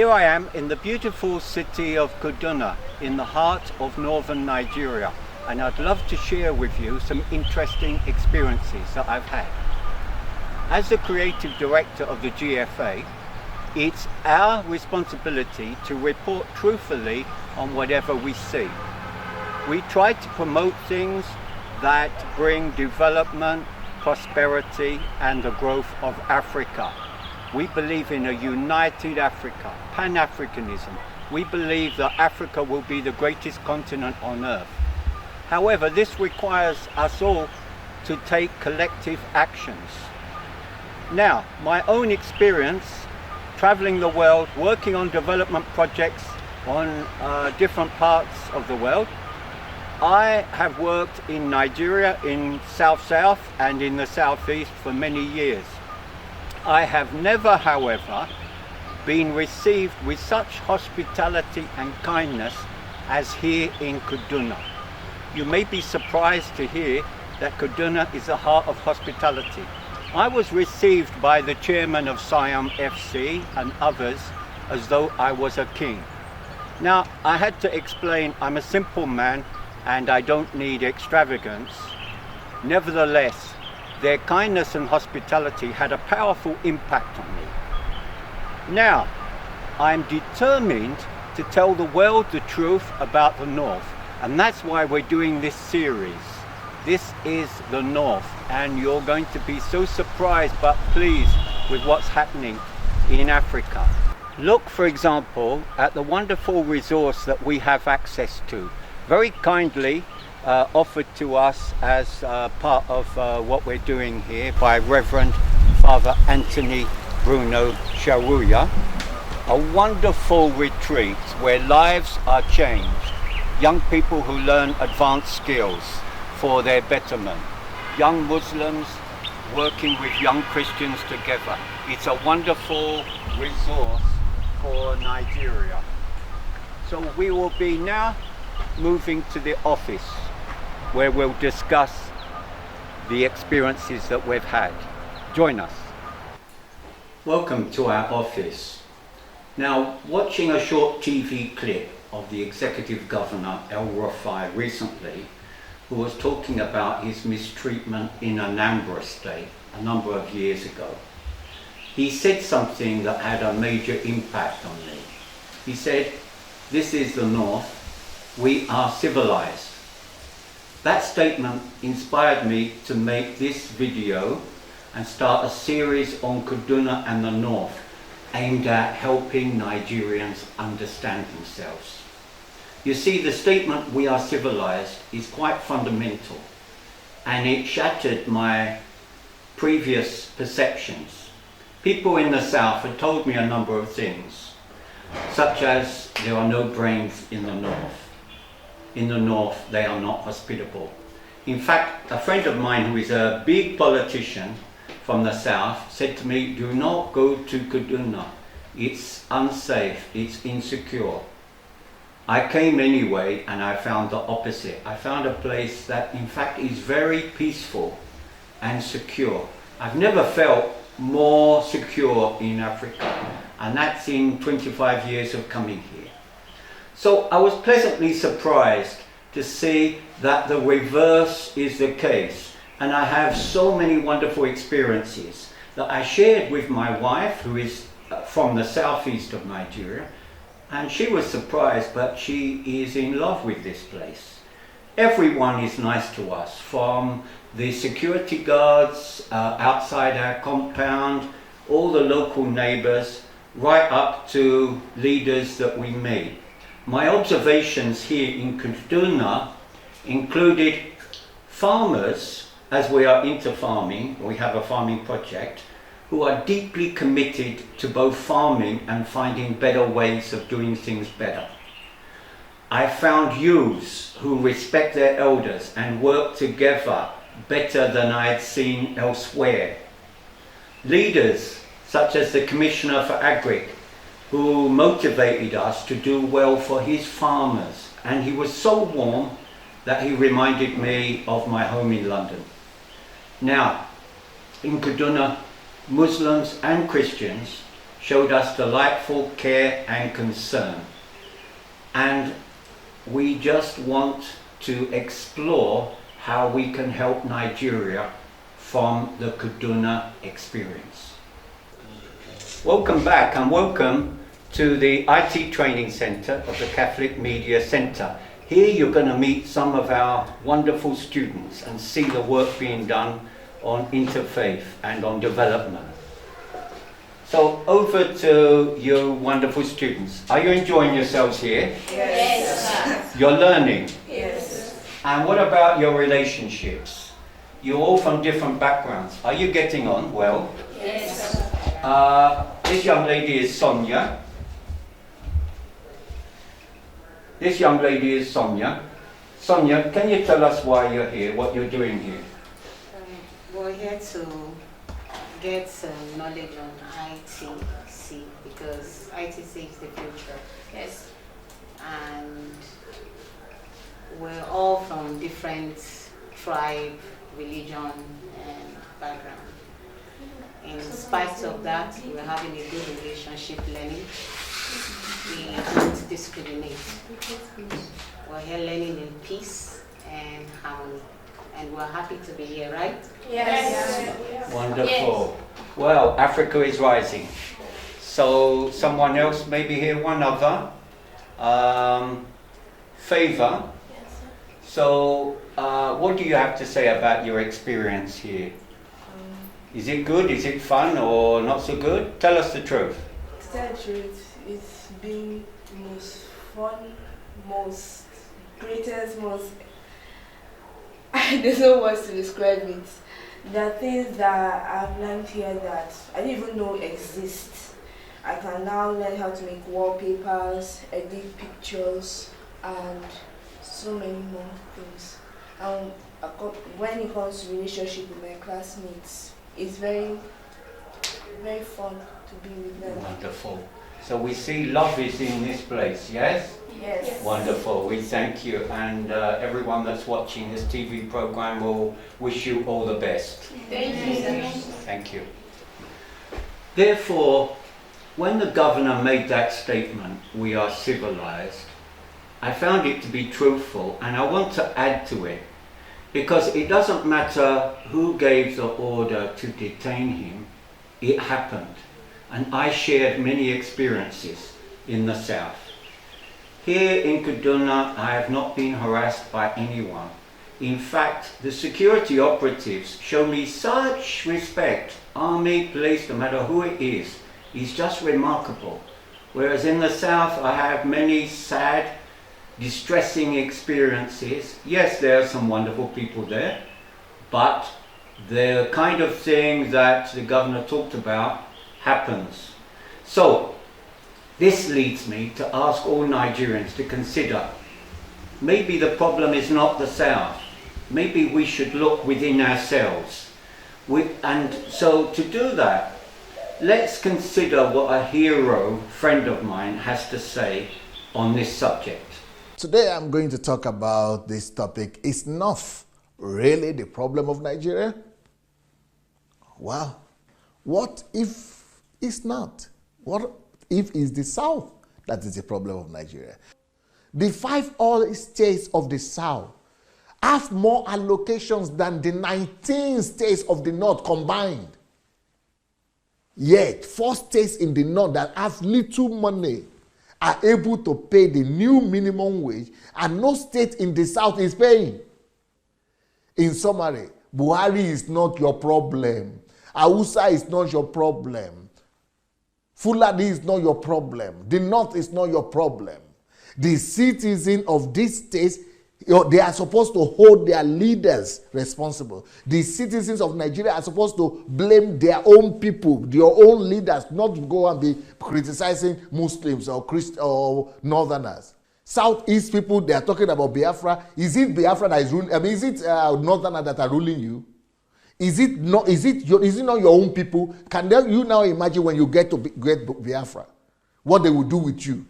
Here I am in the beautiful city of Kaduna, in the heart of northern Nigeria, and I'd love to share with you some interesting experiences that I've had. As the creative director of the GFA, it's our responsibility to report truthfully on whatever we see. We try to promote things that bring development, prosperity, and the growth of Africa. We believe in a united Africa, Pan-Africanism. We believe that Africa will be the greatest continent on earth. However, this requires us all to take collective actions. Now, my own experience traveling the world, working on development projects on different parts of the world. I have worked in Nigeria, in South and in the Southeast for many years. I have never, however, been received with such hospitality and kindness as here in Kaduna. You may be surprised to hear that Kaduna is the heart of hospitality. I was received by the chairman of Siam FC and others as though I was a king. Now, I had to explain I'm a simple man and I don't need extravagance. Nevertheless, their kindness and hospitality had a powerful impact on me. Now, I'm determined to tell the world the truth about the North, and that's why we're doing this series. This is the North, and you're going to be so surprised but pleased with what's happening in Africa. Look, for example, at the wonderful resource that we have access to, very kindly offered to us as part of what we're doing here by Reverend Father Anthony Bruno Sharuya. A wonderful retreat where lives are changed. Young people who learn advanced skills for their betterment. Young Muslims working with young Christians together. It's a wonderful resource for Nigeria. So we will be now moving to the office where we'll discuss the experiences that we've had. Join us. Welcome to our office. Now, watching a short TV clip of the Executive Governor el-Rufai recently, who was talking about his mistreatment in Anambra State a number of years ago, he said something that had a major impact on me. He said, "This is the North, we are civilized." That statement inspired me to make this video and start a series on Kaduna and the North aimed at helping Nigerians understand themselves. You see, the statement "we are civilized" is quite fundamental, and it shattered my previous perceptions. People in the South had told me a number of things, such as there are no brains in the North. In the North, they are not hospitable. In fact, a friend of mine who is a big politician from the South said to me, "Do not go to Kaduna. It's unsafe, it's insecure." I came anyway, and I found the opposite. I found a place that in fact is very peaceful and secure. I've never felt more secure in Africa, and that's in 25 years of coming here. So I was pleasantly surprised to see that the reverse is the case, and I have so many wonderful experiences that I shared with my wife, who is from the southeast of Nigeria, and she was surprised, but she is in love with this place. Everyone is nice to us, from the security guards outside our compound, all the local neighbors, right up to leaders that we meet. My observations here in Kaduna included farmers, as we are into farming, we have a farming project, who are deeply committed to both farming and finding better ways of doing things better. I found youths who respect their elders and work together better than I had seen elsewhere. Leaders such as the Commissioner for Agric, who motivated us to do well for his farmers, and he was so warm that he reminded me of my home in London. Now, in Kaduna, Muslims and Christians showed us delightful care and concern. And we just want to explore how we can help Nigeria from the Kaduna experience. Welcome back and welcome to the IT Training Centre of the Catholic Media Centre. Here you're going to meet some of our wonderful students and see the work being done on interfaith and on development. So over to you wonderful students. Are you enjoying yourselves here? Yes. You're learning? Yes. And what about your relationships? You're all from different backgrounds. Are you getting on well? Yes. This young lady is Sonia. This young lady is Sonia. Sonia, can you tell us why you're here, what you're doing here? We're here to get some knowledge on ITC because ITC is the future. Yes. And we're all from different tribe, religion, and background. In spite of that, we're having a good relationship learning. We don't discriminate. We're here learning in peace and harmony. And we're happy to be here, right? Yes. Wonderful. Yes. Well, Africa is rising. So someone else, maybe here, one other. Favor. Yes. So what do you have to say about your experience here? Is it good? Is it fun or not so good? Tell us the truth. To tell the truth, it's been most fun, most greatest, most I don't know what to describe it. There are things that I've learned here that I didn't even know exist. I can now learn how to make wallpapers, edit pictures, and so many more things. And when it comes to relationship with my classmates, it's very, very fun to be with them. Wonderful. So we see love is in this place, yes? Yes. Wonderful. We thank you, and everyone that's watching this TV program will wish you all the best. Thank you. Thank you. Therefore, when the governor made that statement, we are civilized, I found it to be truthful, and I want to add to it, because it doesn't matter who gave the order to detain him, it happened. And I shared many experiences in the south. Here in Kaduna, I have not been harassed by anyone. In fact, the security operatives show me such respect. Army, police, no matter who it is just remarkable. Whereas in the south, I have many sad, distressing experiences. Yes, there are some wonderful people there, but the kind of thing that the governor talked about happens. So, this leads me to ask all Nigerians to consider, maybe the problem is not the South. Maybe we should look within ourselves. And so to do that, let's consider what a hero friend of mine has to say on this subject. Today I'm going to talk about this topic. Is North really the problem of Nigeria? Well, what if it's not? What if it's the South that is the problem of Nigeria? The 5 oil states of the South have more allocations than the 19 states of the North combined. Yet, 4 states in the North that have little money are able to pay the new minimum wage, and no state in the South is paying. In summary, Buhari is not your problem. Hausa is not your problem. Fulani is not your problem. The North is not your problem. The citizens of these states, they are supposed to hold their leaders responsible. The citizens of Nigeria are supposed to blame their own people, their own leaders, not go and be criticizing Muslims or Christians or Northerners. Southeast people, they are talking about Biafra. Is it Biafra that is ruling? I mean, is it Northerners that are ruling you? Is it not your own people? Can you now imagine when you get Biafra, what they will do with you?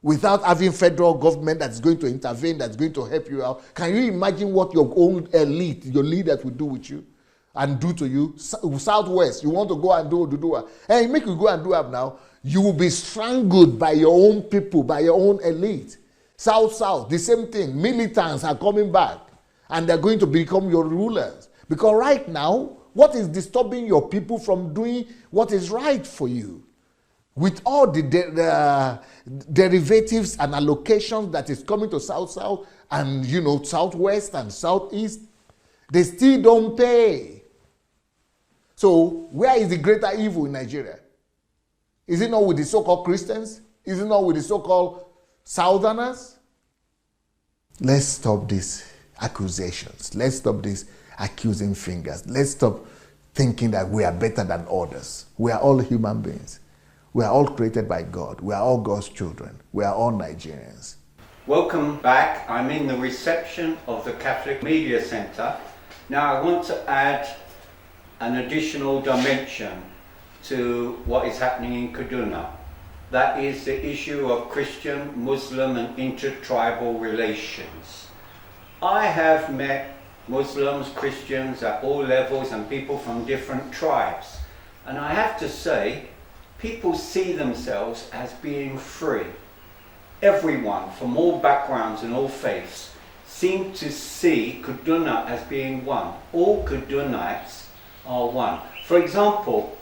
Without having federal government that's going to intervene, that's going to help you out. Can you imagine what your own elite, your leaders will do with you? and do to you. Southwest, you want to go and do Oduduwa. Hey, make you go and do it now. You will be strangled by your own people, by your own elite. South, the same thing. Militants are coming back and they're going to become your rulers. Because right now, what is disturbing your people from doing what is right for you? With all the derivatives and allocations that is coming to South and Southwest and Southeast, they still don't pay. So where is the greater evil in Nigeria? Is it not with the so-called Christians? Is it not with the so-called Southerners? Let's stop these accusations. Let's stop these accusing fingers. Let's stop thinking that we are better than others. We are all human beings. We are all created by God. We are all God's children. We are all Nigerians. Welcome back. I'm in the reception of the Catholic Media Center. Now I want to add an additional dimension to what is happening in Kaduna. That is the issue of Christian, Muslim and intertribal relations. I have met Muslims, Christians at all levels and people from different tribes. And I have to say, people see themselves as being free. Everyone from all backgrounds and all faiths seem to see Kaduna as being one. All Kadunites are one. For example,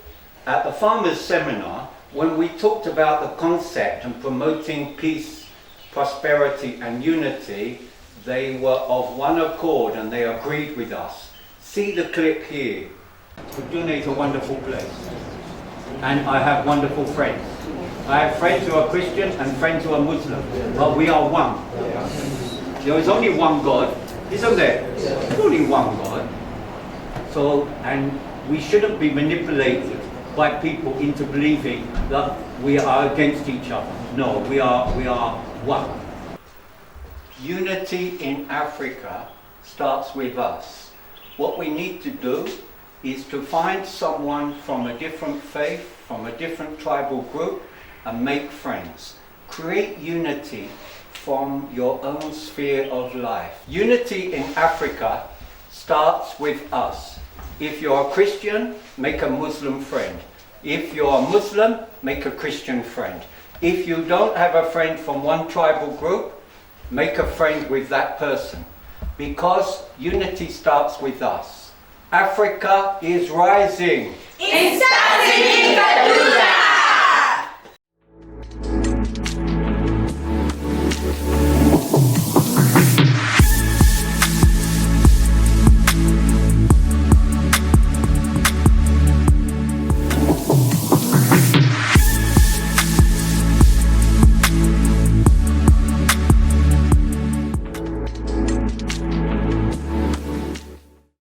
at the farmers' seminar, when we talked about the concept and promoting peace, prosperity and unity, they were of one accord and they agreed with us. See the clip here. Kaduna is a wonderful place. And I have wonderful friends. I have friends who are Christian and friends who are Muslim. But we are one. There is only one God, isn't there? There's only one God. So, and we shouldn't be manipulated by people into believing that we are against each other. No, we are one. Unity in Africa starts with us. What we need to do is to find someone from a different faith, from a different tribal group, and make friends. Create unity from your own sphere of life. Unity in Africa starts with us. If you're a Christian, make a Muslim friend. If you're a Muslim, make a Christian friend. If you don't have a friend from one tribal group, make a friend with that person. Because unity starts with us. Africa is rising. It's starting in Kaduna.